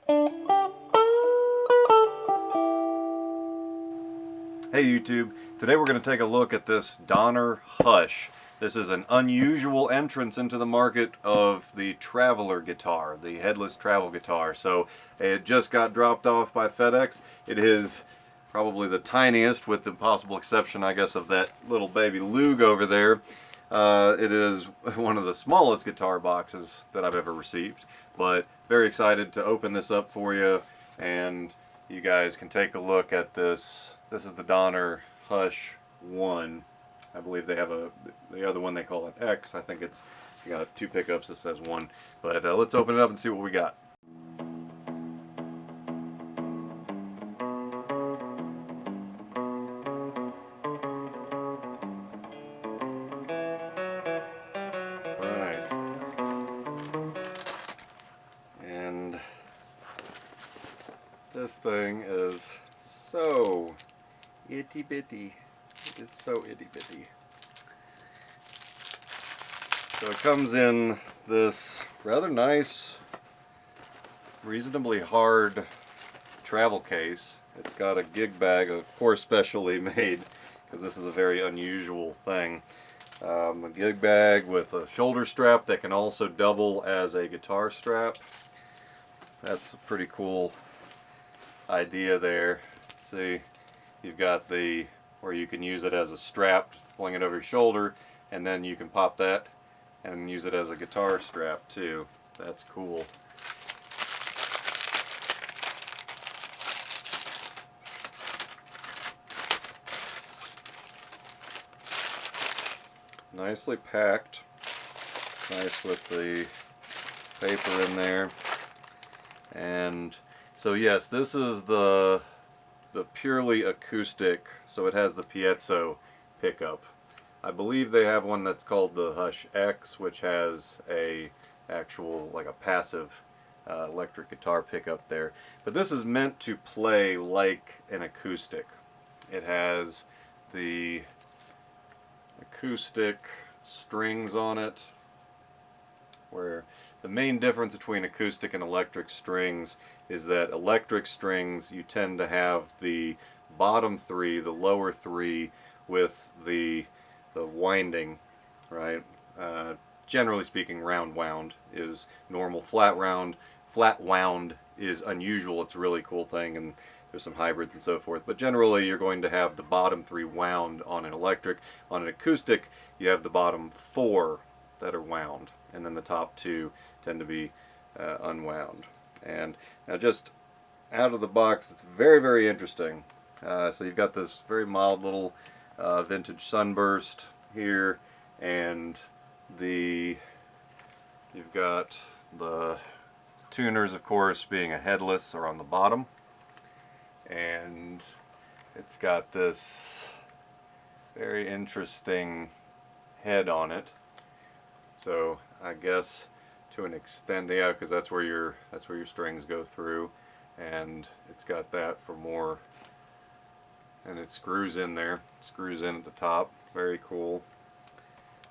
Hey YouTube, today we're going to take a look at this Donner Hush. This is an unusual entrance into the market of the traveler guitar, the headless travel guitar. So it just got dropped off by FedEx. It is probably the tiniest, with the possible exception, I guess, of that little baby lug over there. It is one of the smallest guitar boxes that I've ever received, but very excited to open this up for you, and you guys can take a look at this. This is the Donner Hush 1. I believe they have the other one they call an X. I think it's got 2 pickups that says 1. But let's open it up and see what we got. Alright. And this thing is so itty bitty. It is so itty bitty. So it comes in this rather nice, reasonably hard travel case. It's got a gig bag, of course specially made, because this is a very unusual thing. A gig bag with a shoulder strap that can also double as a guitar strap. That's a pretty cool idea there. See, you've got the where you can use it as a strap, fling it over your shoulder, and then you can pop that and use it as a guitar strap too. That's cool. Nicely packed. Nice with the paper in there. And so yes, this is the purely acoustic, so it has the piezo pickup. I believe they have one that's called the Hush X, which has a actual, like a passive electric guitar pickup there. But this is meant to play like an acoustic. It has the acoustic strings on it, where the main difference between acoustic and electric strings is that electric strings, you tend to have the bottom 3, the lower 3, with the winding, right? Generally speaking, round wound is normal. Flat wound is unusual. It's a really cool thing, and there's some hybrids and so forth. But generally, you're going to have the bottom 3 wound on an electric. On an acoustic, you have the bottom 4 that are wound, and then the top 2 tend to be unwound. And now, just out of the box, it's very, very interesting. So you've got this very mild little vintage sunburst here, and you've got the tuners, of course, being a headless, or on the bottom, and it's got this very interesting head on it. So I guess to an extent, yeah, because that's where your strings go through, and it's got that for more, and it screws in there, screws in at the top. Very cool.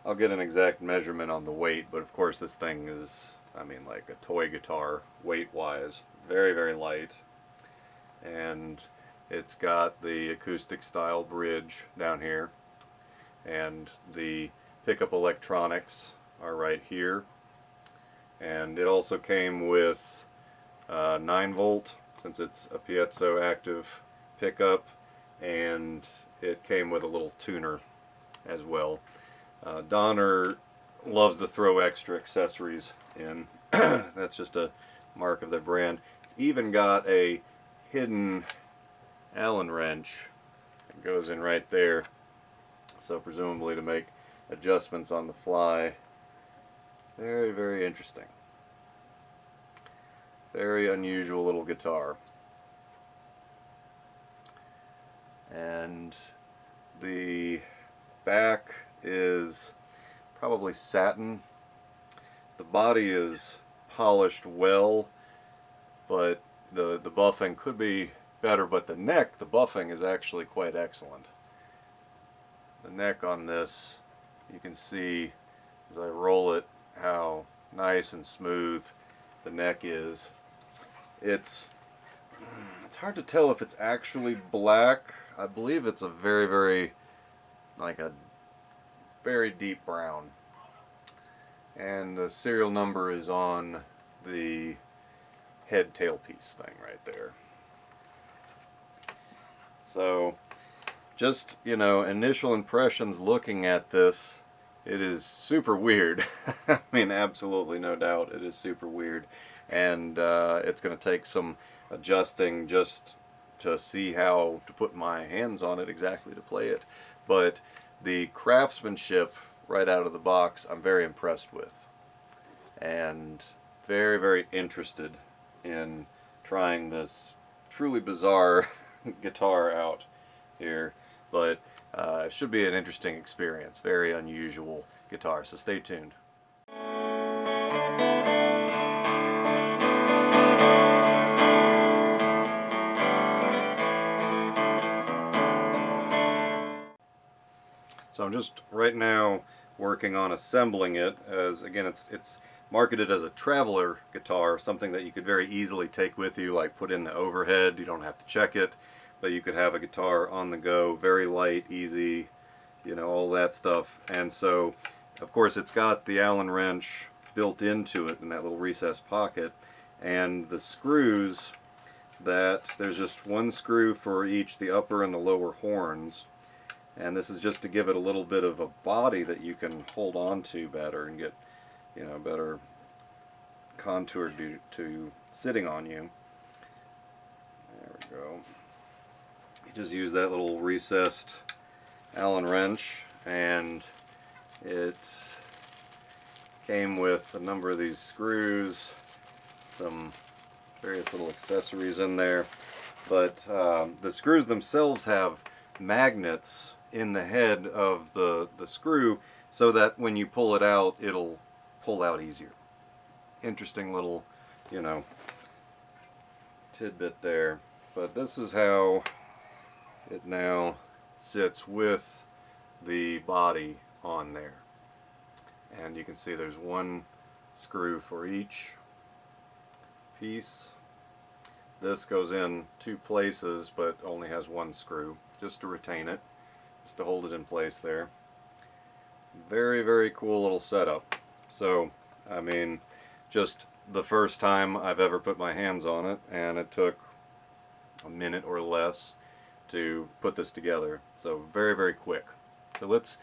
I'll get an exact measurement on the weight, but of course this thing is, I mean, like a toy guitar weight wise. Very, very light. And it's got the acoustic style bridge down here, and the pickup electronics are right here. And it also came with 9 volt, since it's a piezo active pickup, and it came with a little tuner as well. Donner loves to throw extra accessories in. That's just a mark of their brand. It's even got a hidden Allen wrench that goes in right there, so presumably to make adjustments on the fly. Very, very interesting. Very unusual little guitar. And the back is probably satin. The body is polished well, but the buffing could be better, but the neck, the buffing is actually quite excellent. The neck on this, you can see as I roll it how nice and smooth the neck is. It's hard to tell if it's actually black. I believe it's a very, like a very deep brown. And the serial number is on the head tailpiece thing right there. So just, initial impressions looking at this, it is super weird. I mean, absolutely no doubt it is super weird. And it's going to take some adjusting just to see how to put my hands on it exactly to play it. But the craftsmanship right out of the box, I'm very impressed with. And very interested in trying this truly bizarre guitar out here. But it should be an interesting experience. Very unusual guitar, so stay tuned. So I'm just right now working on assembling it, as again it's marketed as a traveler guitar, something that you could very easily take with you, like put in the overhead. You don't have to check it, but you could have a guitar on the go, very light, easy, all that stuff. And so of course it's got the Allen wrench built into it in that little recessed pocket, and the screws, that there's just one screw for each, the upper and the lower horns. And this is just to give it a little bit of a body that you can hold on to better and get, better contour to sitting on you. There we go. You just use that little recessed Allen wrench, and it came with a number of these screws, some various little accessories in there. But the screws themselves have magnets in the head of the screw, so that when you pull it out, it'll pull out easier. Interesting little, tidbit there. But this is how it now sits with the body on there. And you can see there's one screw for each piece. This goes in two places, but only has one screw, just to retain it, just to hold it in place there. Very cool little setup. So, I mean, just the first time I've ever put my hands on it, and it took a minute or less to put this together. So very quick. So let's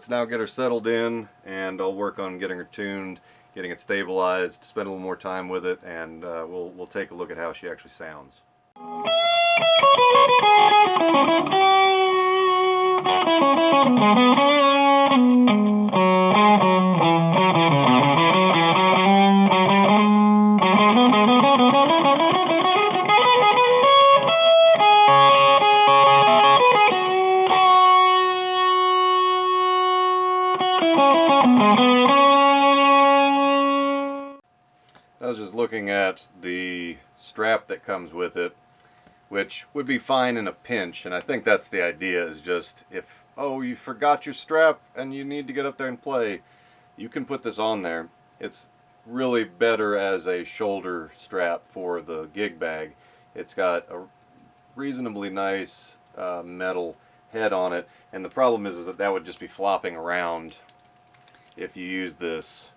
now get her settled in, and I'll work on getting her tuned, getting it stabilized, spend a little more time with it, and we'll take a look at how she actually sounds. I was just looking at the strap that comes with it, which would be fine in a pinch, and I think that's the idea, is just if, oh, you forgot your strap and you need to get up there and play, you can put this on there. It's really better as a shoulder strap for the gig bag. It's got a reasonably nice metal head on it, and the problem is that would just be flopping around if you use this.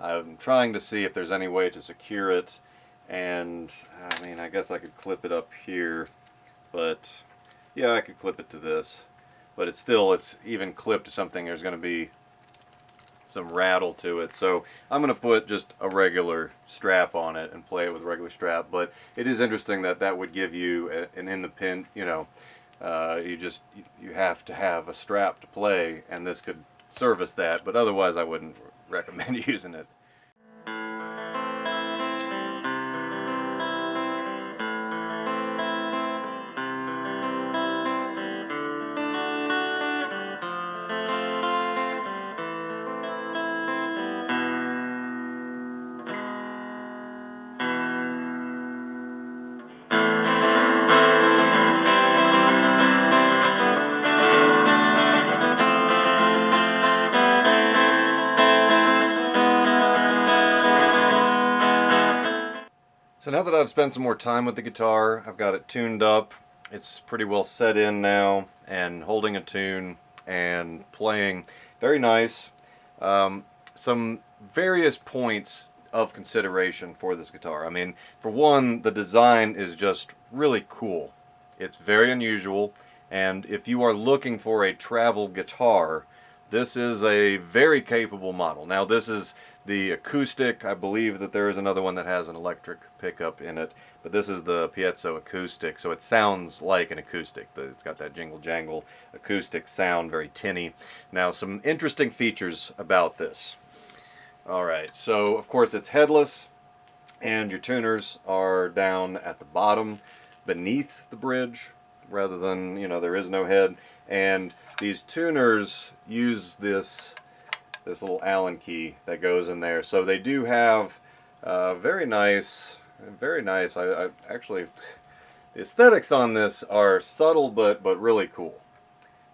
I'm trying to see if there's any way to secure it, and I mean, I guess I could clip it up here, but yeah, I could clip it to this, but it's even clipped to something, there's going to be some rattle to it. So I'm going to put just a regular strap on it and play it with a regular strap. But it is interesting that would give you an in the pin, you have to have a strap to play, and this could service that, but otherwise I wouldn't recommend using it. now that I've spent some more time with the guitar, I've got it tuned up. It's pretty well set in now, and holding a tune and playing. Very nice. Some various points of consideration for this guitar. I mean, for one, the design is just really cool. It's very unusual, and if you are looking for a travel guitar, this is a very capable model. Now, this is the Acoustic. I believe that there is another one that has an electric pickup in it, but this is the Piezo Acoustic, so it sounds like an acoustic. It's got that jingle-jangle acoustic sound, very tinny. Now, some interesting features about this. Alright, so of course it's headless, and your tuners are down at the bottom beneath the bridge, rather than, you know, there is no head. And these tuners use this little Allen key that goes in there. So they do have very nice. I actually, the aesthetics on this are subtle but really cool.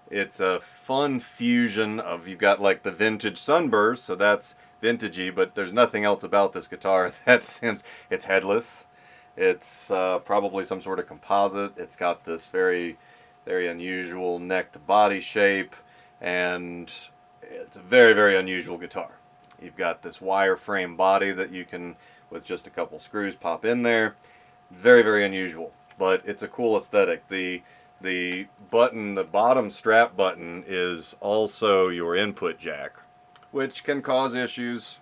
It's a fun fusion of, you've got like the vintage Sunburst, so that's vintagey, but there's nothing else about this guitar that seems, it's headless. It's probably some sort of composite. It's got this very unusual neck to body shape, and it's a very unusual guitar. You've got this wireframe body that you can, with just a couple screws, pop in there. Very unusual, but it's a cool aesthetic. The button, the bottom strap button, is also your input jack, which can cause issues.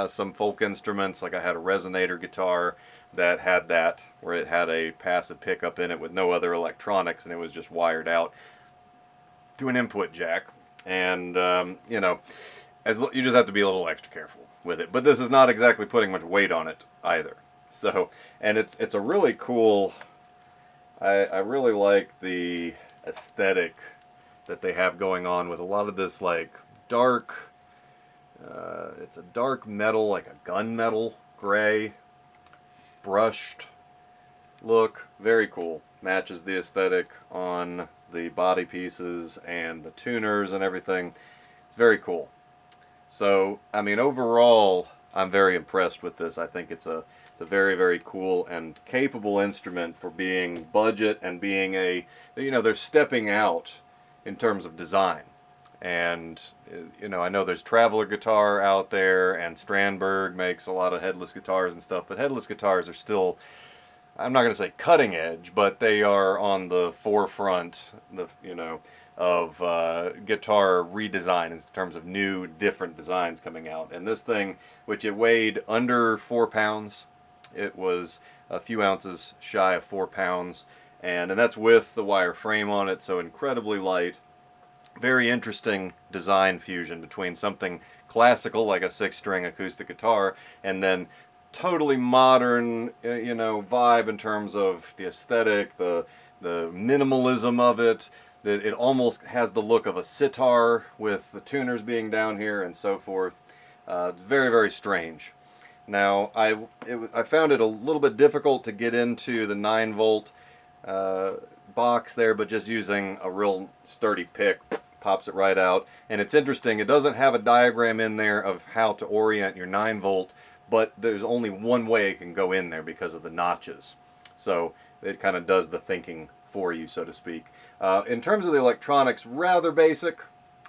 Some folk instruments, like I had a resonator guitar that had that, where it had a passive pickup in it with no other electronics, and it was just wired out to an input jack. And you know, you just have to be a little extra careful with it. But this is not exactly putting much weight on it either. So, and it's a really cool. I really like the aesthetic that they have going on with a lot of this, like, dark. It's a dark metal, like a gunmetal gray, brushed look. Very cool. Matches the aesthetic on the body pieces and the tuners and everything. It's very cool. So, I mean, overall, I'm very impressed with this. I think it's a very cool and capable instrument for being budget and being a, you know, they're stepping out in terms of design. And, you know, I know there's Traveler guitar out there, and Strandberg makes a lot of headless guitars and stuff, but headless guitars are still, I'm not going to say cutting edge, but they are on the forefront, you know, of guitar redesign in terms of new, different designs coming out. And this thing, which it weighed under 4 pounds, it was a few ounces shy of 4 pounds, and that's with the wire frame on it, so incredibly light. Very interesting design fusion between something classical, like a 6-string acoustic guitar, and then totally modern, you know, vibe in terms of the aesthetic, the minimalism of it. That it almost has the look of a sitar with the tuners being down here and so forth. It's very strange. Now, I found it a little bit difficult to get into the 9-volt box there, but just using a real sturdy pick pops it right out. And it's interesting, it doesn't have a diagram in there of how to orient your 9-volt, but there's only one way it can go in there because of the notches. So it kind of does the thinking for you, so to speak. In terms of the electronics, rather basic.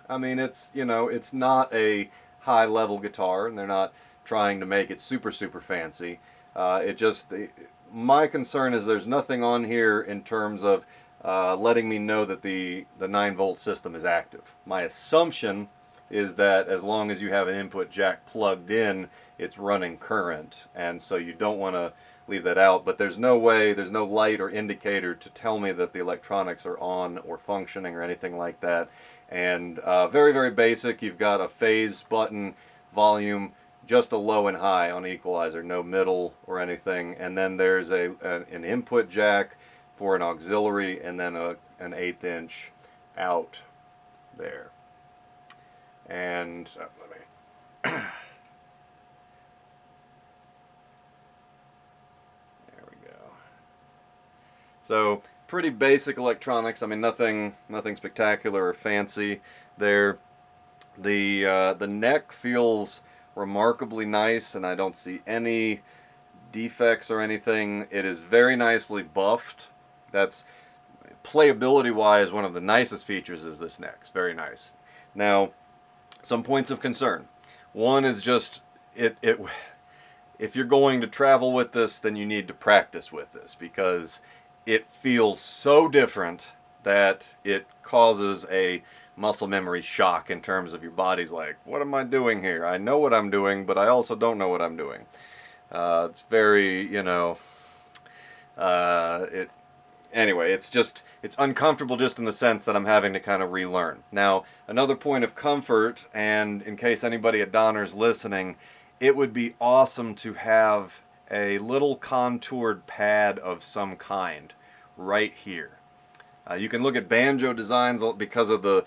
I mean, it's, you know, it's not a high-level guitar, and they're not trying to make it super fancy. My concern is there's nothing on here in terms of letting me know that the 9-volt system is active. My assumption is that as long as you have an input jack plugged in, it's running current, and so you don't want to leave that out. But there's no way, there's no light or indicator to tell me that the electronics are on or functioning or anything like that. And very basic. You've got a phase button, volume, just a low and high on equalizer, no middle or anything. And then there's an input jack for an auxiliary, and then an 1/8 inch out there. And let me there we go. So pretty basic electronics. I mean, nothing spectacular or fancy there. The neck feels remarkably nice, and I don't see any defects or anything. It is very nicely buffed. That's playability wise one of the nicest features is this neck. It's very nice. Now, some points of concern. One is just if you're going to travel with this, then you need to practice with this, because it feels so different that it causes a muscle memory shock in terms of your body's like, what am I doing here? I know what I'm doing, but I also don't know what I'm doing. It's very, anyway, it's uncomfortable just in the sense that I'm having to kind of relearn. Now, another point of comfort, and in case anybody at Donner's listening, it would be awesome to have a little contoured pad of some kind right here. You can look at banjo designs because of the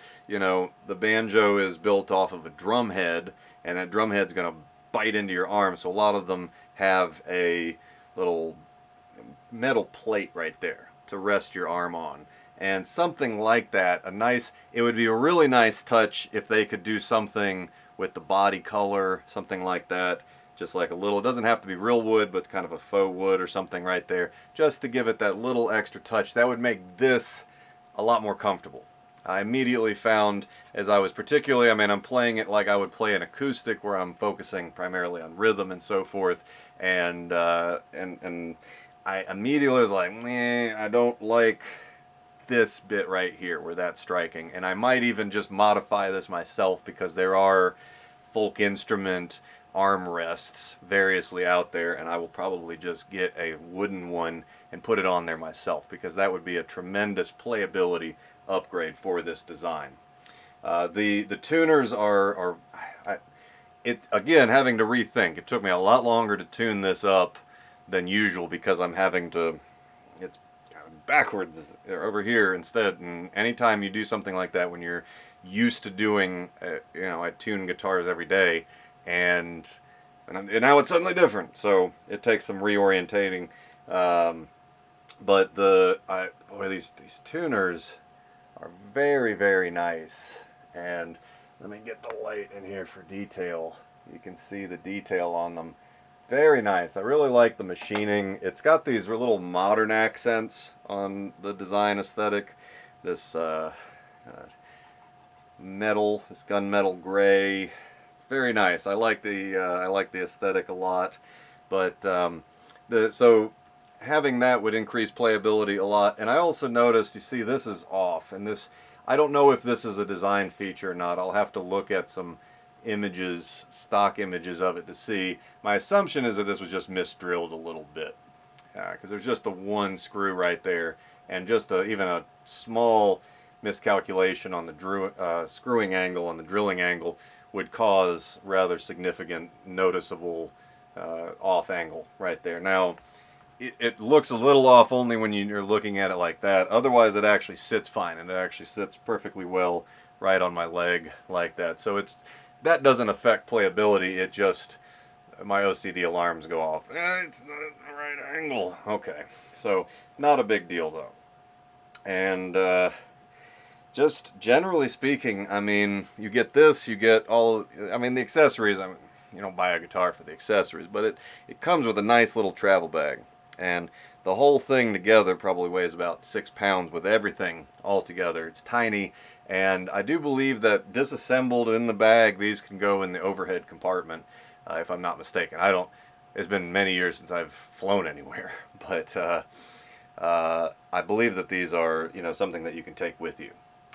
banjo is built off of a drum head, and that drum head's going to bite into your arm, so a lot of them have a little metal plate right there to rest your arm on. And something like that, it would be a really nice touch if they could do something with the body color, something like that. Just like a little, it doesn't have to be real wood, but kind of a faux wood or something right there, just to give it that little extra touch. That would make this a lot more comfortable. I immediately found, as I was particularly, I'm playing it like I would play an acoustic, where I'm focusing primarily on rhythm and so forth, and I immediately was like, I don't like this bit right here where that's striking. And I might even just modify this myself, because there are folk instrument armrests variously out there, and I will probably just get a wooden one and put it on there myself, because that would be a tremendous playability upgrade for this design. The tuners again, having to rethink. It took me a lot longer to tune this up than usual, because I'm having to, it's backwards over here instead. And anytime you do something like that, when you're used to doing, I tune guitars every day, and now it's suddenly different. So it takes some reorientating. But these tuners are very, very nice. And let me get the light in here for detail. You can see the detail on them. Very nice. I really like the machining. It's got these little modern accents on the design aesthetic. This metal, this gunmetal gray. Very nice. I like the aesthetic a lot. But so having that would increase playability a lot. And I also noticed, you see, this is off, and this, I don't know if this is a design feature or not. I'll have to look at some images, stock images of it to see. My assumption is that this was just misdrilled a little bit, because there's just the one screw right there, and just even a small miscalculation on the screwing angle and the drilling angle would cause rather significant, noticeable off angle right there. Now, it looks a little off only when you're looking at it like that. Otherwise, it actually sits fine, and it actually sits perfectly well right on my leg like that. So that doesn't affect playability. It just, my OCD alarms go off. It's not the right angle. Okay, so not a big deal though. And just generally speaking, you get this, you get all, the accessories. You don't buy a guitar for the accessories, but it comes with a nice little travel bag. And the whole thing together probably weighs about 6 pounds with everything all together. It's tiny, and I do believe that disassembled in the bag, these can go in the overhead compartment, if I'm not mistaken. It's been many years since I've flown anywhere, but I believe that these are, something that you can take with you.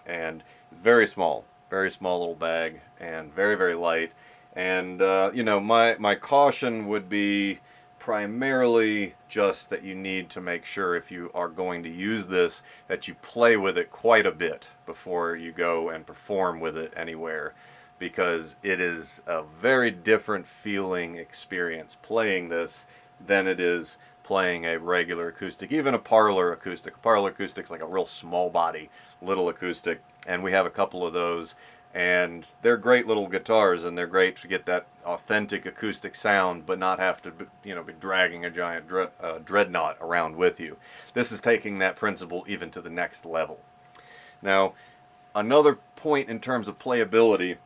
And very small little bag, and very, very light. And, my caution would be primarily just that you need to make sure, if you are going to use this, that you play with it quite a bit before you go and perform with it anywhere, because it is a very different feeling experience playing this than it is playing a regular acoustic, even a parlor acoustic. A parlor acoustic's like a real small body little acoustic, and we have a couple of those, and they're great little guitars, and they're great to get that authentic acoustic sound, but not have to be dragging a giant dreadnought around with you. This is taking that principle even to the next level. Now, another point in terms of playability,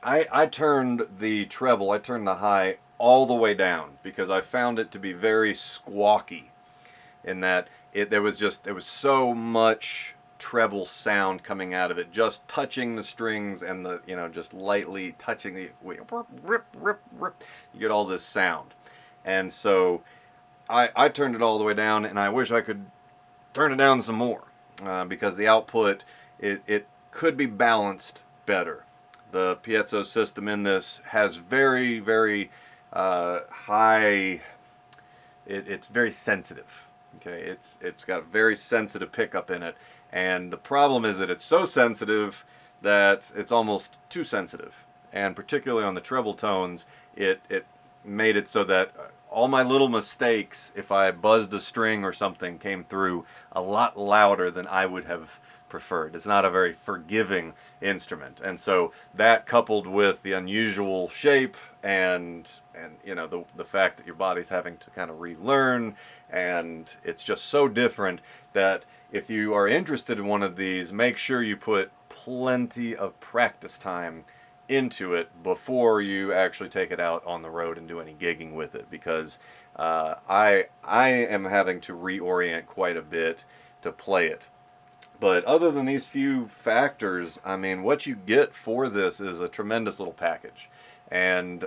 I turned the treble, I turned the high all the way down because I found it to be very squawky in that there was so much treble sound coming out of it, just touching the strings and the, just lightly touching the rip, rip, rip. You get all this sound. And so I turned it all the way down, and I wish I could turn it down some more because the output, it could be balanced better. The piezo system in this has very, very high, it's very sensitive. Okay, it's got a very sensitive pickup in it, and the problem is that it's so sensitive that it's almost too sensitive, and particularly on the treble tones, it made it so that all my little mistakes, if I buzzed a string or something, came through a lot louder than I would have preferred. It's not a very forgiving instrument, and so that, coupled with the unusual shape and the fact that your body's having to kind of relearn, and it's just so different, that if you are interested in one of these, make sure you put plenty of practice time into it before you actually take it out on the road and do any gigging with it, because I am having to reorient quite a bit to play it. But other than these few factors, I mean, what you get for this is a tremendous little package. And,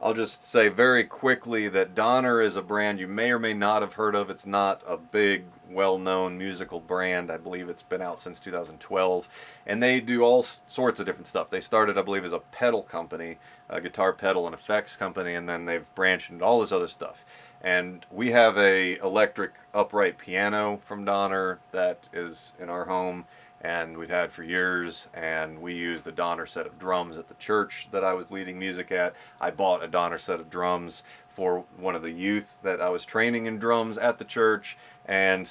I'll just say very quickly that Donner is a brand you may or may not have heard of. It's not a big, well-known musical brand. I believe it's been out since 2012. And they do all sorts of different stuff. They started, I believe, as a pedal company, a guitar pedal and effects company, and then they've branched into all this other stuff. And we have a electric upright piano from Donner that is in our home, and we've had for years, and we use the Donner set of drums at the church that I was leading music at. I bought a Donner set of drums for one of the youth that I was training in drums at the church, and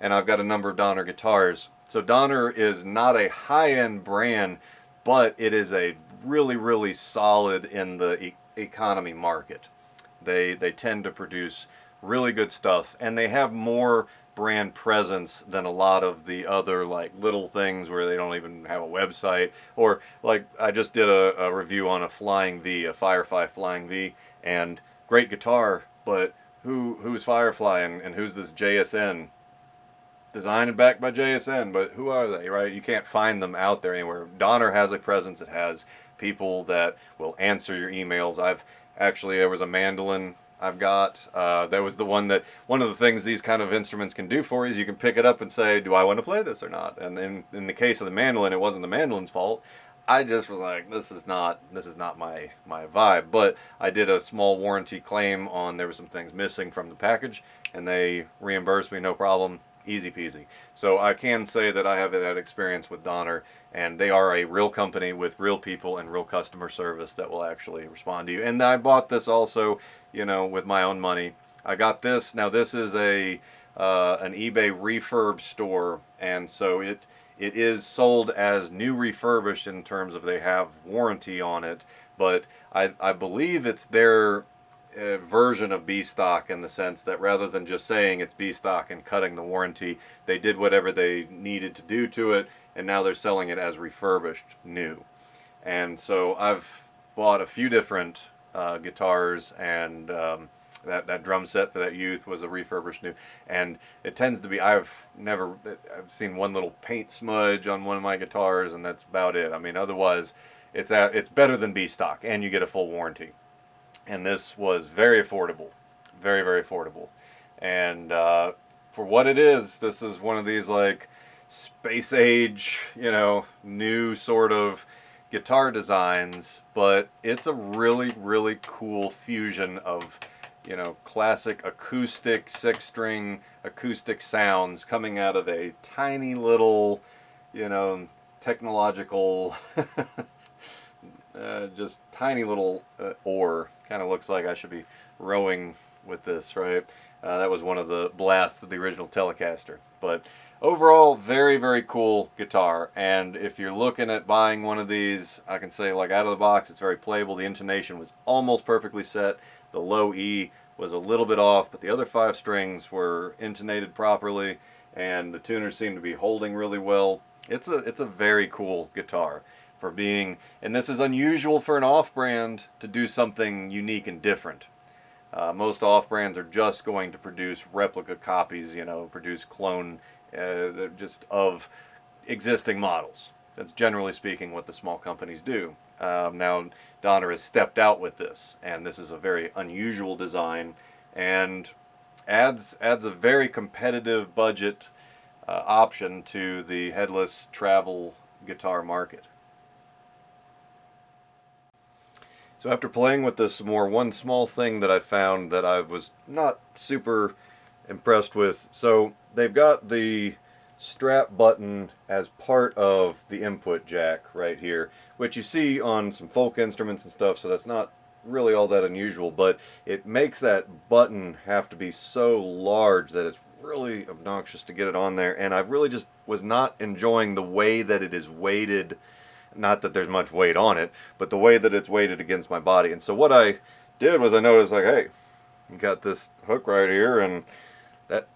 I've got a number of Donner guitars. So Donner is not a high-end brand, but it is a really, really solid in the economy market. They tend to produce really good stuff, and they have more brand presence than a lot of the other like little things where they don't even have a website. Or like I just did a review on a Flying V, a Firefly Flying V, and great guitar, but who's Firefly and who's this JSN? Designed and backed by JSN, but who are they, right? You can't find them out there anywhere. Donner has a presence. It has people that will answer your emails. There was a mandolin I've got. That was one of the things these kind of instruments can do for you is you can pick it up and say, do I want to play this or not? And in the case of the mandolin, it wasn't the mandolin's fault. I just was like, this is not my vibe. But I did a small warranty claim on, there were some things missing from the package, and they reimbursed me, no problem. Easy peasy. So I can say that I have had experience with Donner, and they are a real company with real people and real customer service that will actually respond to you. And I bought this also, with my own money. I got this. Now this is an eBay refurb store, and so it is sold as new refurbished in terms of they have warranty on it, but I believe it's their version of B-stock in the sense that rather than just saying it's B-stock and cutting the warranty, they did whatever they needed to do to it, and now they're selling it as refurbished new. And so I've bought a few different guitars, and that drum set for that youth was a refurbished new, and it tends to be, I've seen one little paint smudge on one of my guitars, and that's about it. I mean, otherwise it's better than B-stock, and you get a full warranty. And this was very affordable, very, very affordable. And for what it is, this is one of these like space age, new sort of guitar designs, but it's a really, really cool fusion of, classic acoustic, 6-string acoustic sounds coming out of a tiny little, technological, just tiny little oar. Kind of looks like I should be rowing with this, right? That was one of the blasts of the original Telecaster. But overall, very, very cool guitar. And if you're looking at buying one of these, I can say, like, out of the box, it's very playable. The intonation was almost perfectly set. The low E was a little bit off, but the other 5 strings were intonated properly, and the tuners seemed to be holding really well. It's a very cool guitar. for being, and this is unusual for an off-brand to do something unique and different. Most off-brands are just going to produce replica copies, you know, produce clone just of existing models. That's generally speaking what the small companies do. Now Donner has stepped out with this, and this is a very unusual design, and adds a very competitive budget option to the headless travel guitar market. So after playing with this more, one small thing that I found that I was not super impressed with. So they've got the strap button as part of the input jack right here, which you see on some folk instruments and stuff, so that's not really all that unusual, but it makes that button have to be so large that it's really obnoxious to get it on there, and I really just was not enjoying the way that it is weighted. Not that there's much weight on it, but the way that it's weighted against my body. And so what I did was I noticed, like, hey, you got this hook right here, and that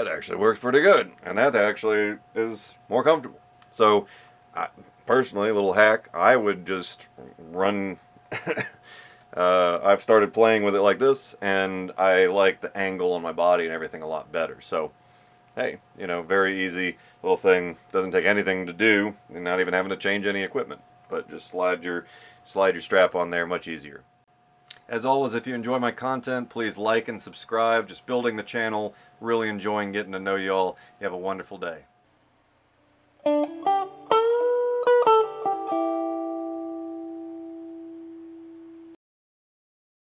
actually works pretty good, and that actually is more comfortable. So personally, a little hack, I would just run I've started playing with it like this, and I like the angle on my body and everything a lot better. So hey, you know, very easy little thing. Doesn't take anything to do, and not even having to change any equipment. But just slide your strap on there, much easier. As always, if you enjoy my content, please like and subscribe. Just building the channel, really enjoying getting to know y'all. You have a wonderful day.